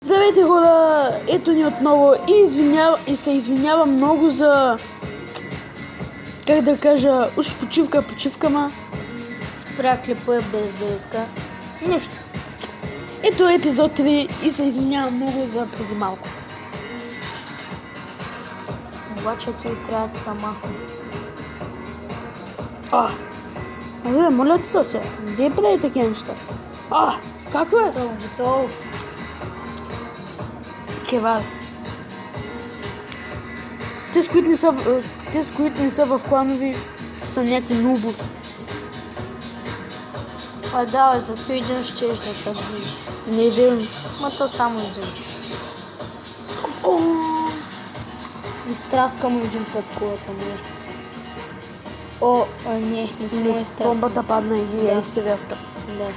Здравейте хора, ето ни отново и се извинявам много за, как да кажа, уж почивка, ма. Спря клипа без да иска. Нищо. Ето епизод 3 и се извинявам много за преди малко. Обаче ти трябва да са махам. Моля ти се, де прави такива неща? Как е? Готово. Кевар. Те, с които не са в кланови, са някакви нубови. Да, зато един щеш да те движи. Не е верно. Ма то само един. Изтраска му един път колата му. Не съм го изтраскал. Бомбата падна и я изцевяска. Да.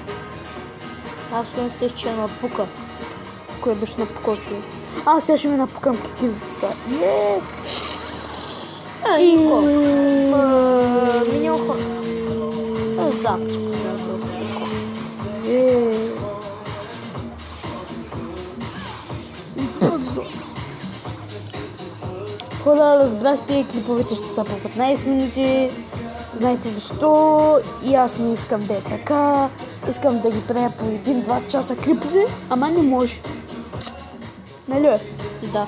Аз мислех, че е напука. Кой беше напукал човек? Сега ще ми напукам кикилицата. Нико. Миньоха. Запчик. Хора, разбрахте, клиповете ще са по 15 минути. Знаете защо? И аз не искам да е така. Искам да ги правя по 1-2 часа клипове, ама не може. Нали? Да.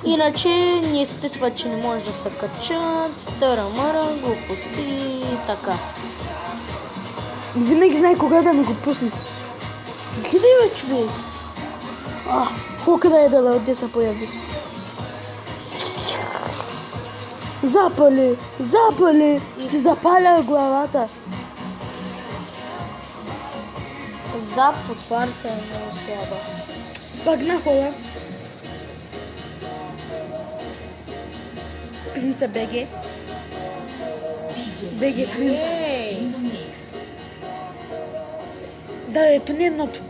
Иначе ни изписват, че не може да се качат, тара-мара, глупости и така. Винаги знае кога да ми го пусне. Къде бе, човек? Къде е да се появи? Запали! Ще запаля главата. Зап отваряте е много слаба. Пак на хора. Пизница БГ. БГ Фринц. Да, поне едното.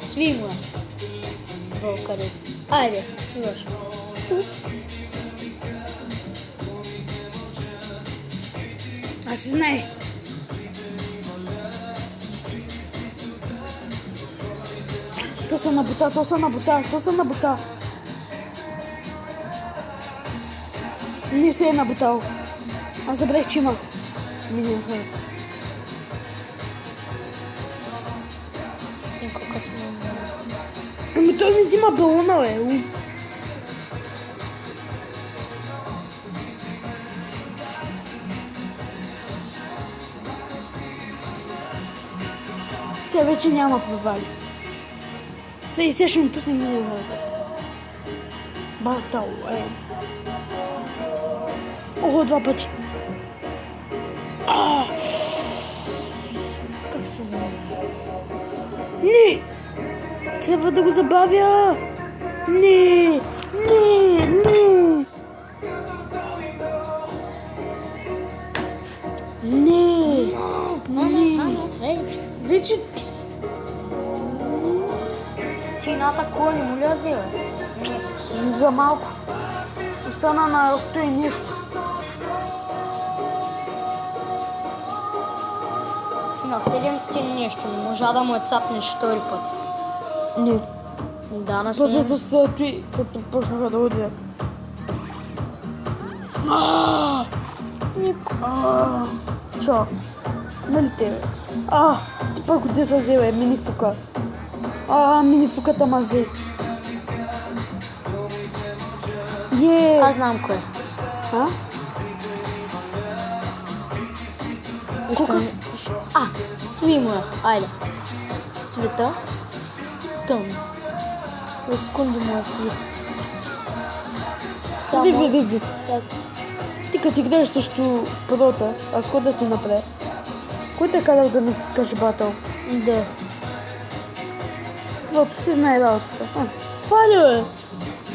Свима. Вълкарите. Айде, свиваш. Аз си знае. То са на бута. Не се е набутал. Аз забрах, че има. Миньон хората. Ами той ми взима балона, бе. Сега вече няма провали. И сега ще ми пусне миньон хората. Батал, два пъти. Как се знае? Не! Трябва да го забавя! Не! Вече... Ти едната кола не му лязе, бе? За малко. Остана на стои нещо. На 700 нещо, не можа да му е цапнеш втори път. Не. Да, на После 700. се състои, като почнаха да удрят. Чо? Нали те, бе? Ти пък къде се взе, бе? Минифука. Минифуката ма взе. Аз знам кое. Свима. Айде. Света. Тъмно. За секунди му е свит. Диви. Ти като ти гледаш също първата, аз кой да ти направя? Кой те казал да натискаш батъл? Да. Първото си знае работата. Това ли бе?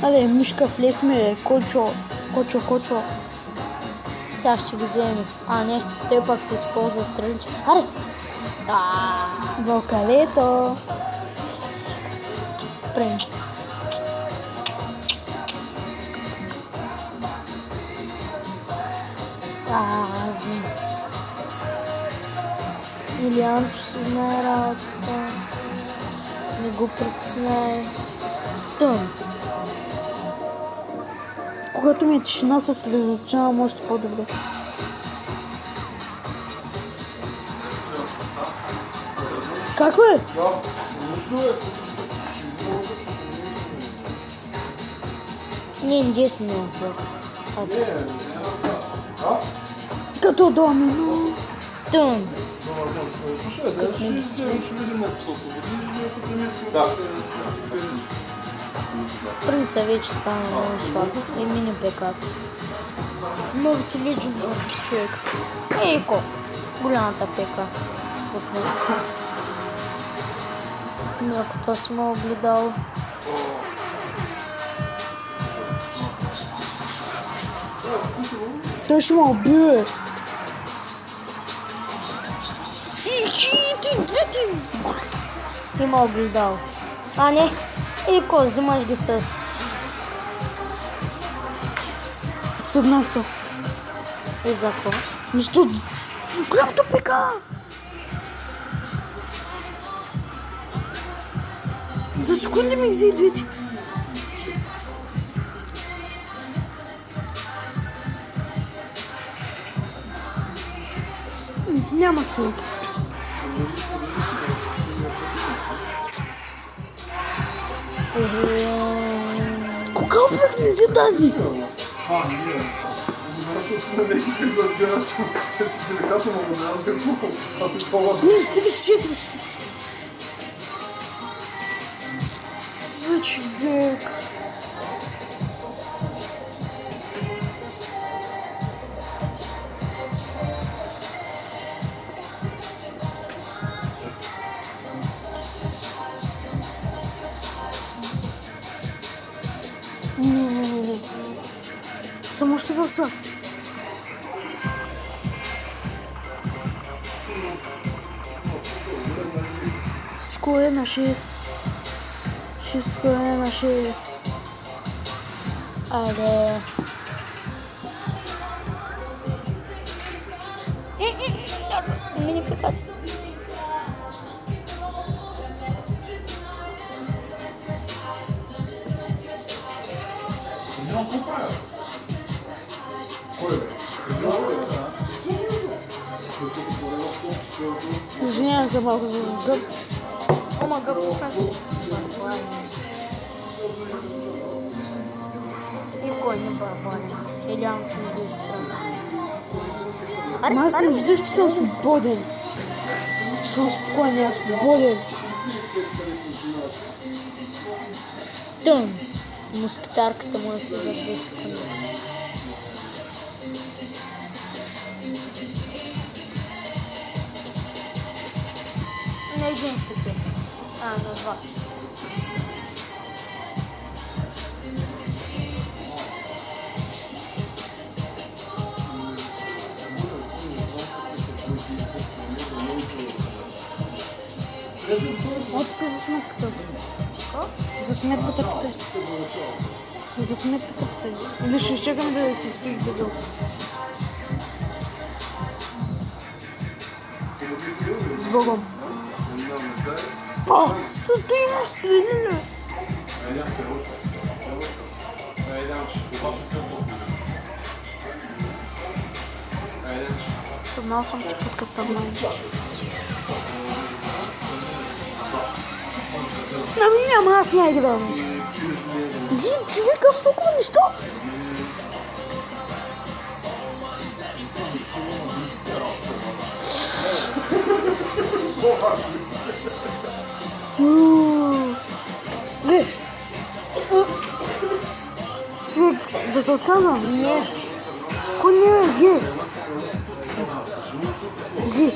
Аре, мишка влезме, кочо. Сега ще ги вземе. Не, той пак се използва стрелича. Аре! Вълкалето. Принц. Аз знам. Илианчо си знае работата. Не го притесняй. Тън. Когато ми е тишина, се съсредоточавам още по-добре. Как е? Не, здесь не было. Като домино. Тън. Принца вече стана много слаб. И мини пекат. Новите лични човек. Ейко. Голямата пека. Пусна. Ако това съм огледал. Той ще ме убие. Ихи, ти двете! Има огледал. А не. Ейко, взимаш ги с. Съднах се. И за какво? Защо? Голямото пека! За секунди ми взе и двете. Няма човек. Кога обръхни за тази? Не, стигаш четири. Човек. Не. Само ще в сад. Всичко е на 6. Всичко е на 6. Аре. Мини пекат. Извинявам се малко за звука. Ома гъб, Франци. И кой не барабаня. Илианчо не би страна. Аз не виждаш, че съм свободен. Че съм спокоен, аз свободен. Тън. Мускитарката му се за 2 секунди. На един хите. На 2. Опитай за сметката. За сметката питай. За сметката питай. Или ще чакаме да си спиш без око. С Богом. Ти имаш стреляне. Съднал съм ти подката майче. Няма, аз няма играл вече. Човека с толкова неща. Човек, да се отказвам? Не. Кой не е? Где? Где?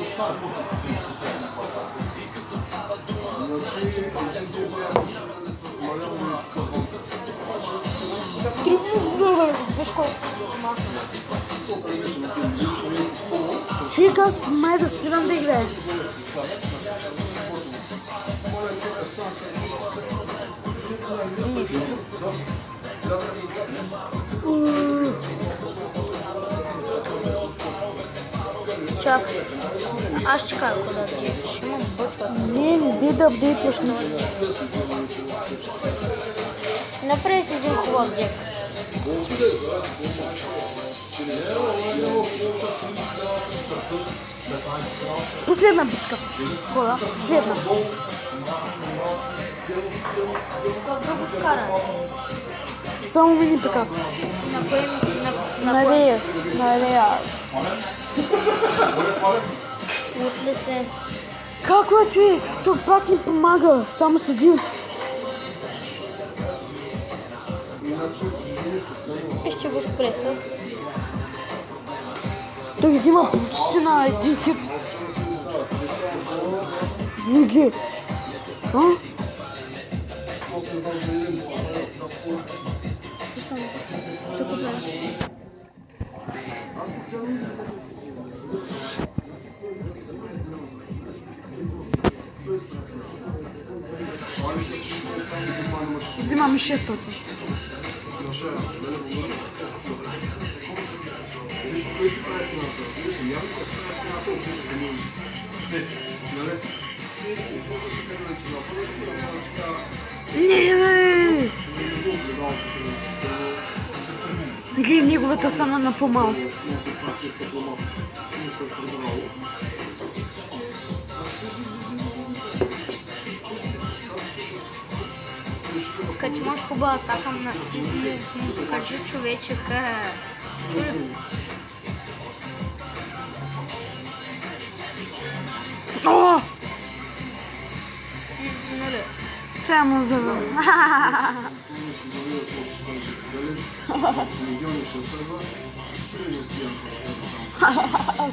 Човек, аз май да спирам да играя. Чакай. Аз ще кажа кога да апдейтваш. Имам бъчва. Не дей да апдейтваш нищо. Направи си един хубав дек. Последна битка. Хора, последна. Друго вкара. Само мини пека. На кой... На Рея. На Рея. Утли се. Как е, човек? Той пак ни помага. Само седи. И ще го спре с... Той взима почти на един хит. Гледай. А? Ще купя. Взимам и 600. Не! Гледай, неговата стана на по-малко. Като имаш хубава атака, ти му покажи човечека. О! Нали? Тя му завърна.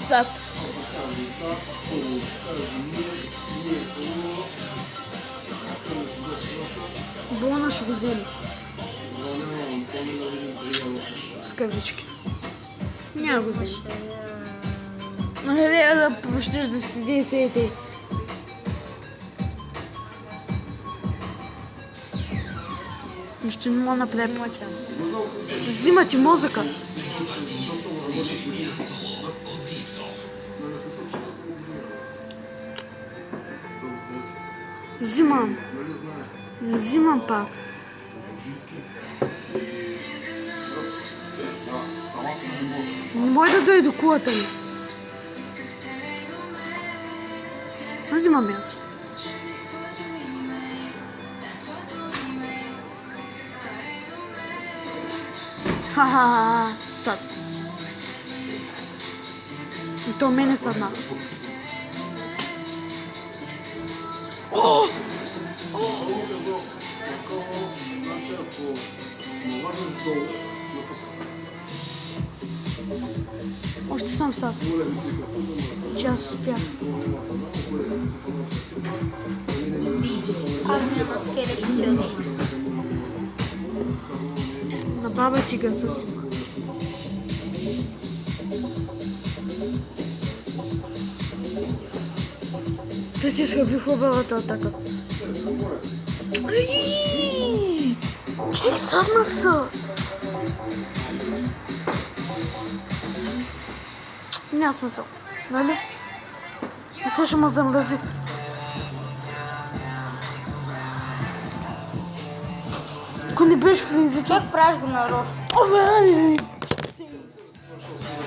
Сад. Бона ще го вземе. В кавички. Няма го вземе. Не да почнеш да седи и седи. Ще ми мога напред. Взима ти мозъка. Взимам. Взимам пак. Не може да дойде до кулата ми. Взимам я. Ха-ха-ха. Сад. И то мене садна. О! Още съм сад. Че аз успях. Аз няма скелет, че аз На баба ти гъса. Той си схъби хубавата атака. Ще саднах са. Няма смисъл, нали? И сега ще ме замрази. Ако не беше в линзите... Човек правиш го на рост. Ове,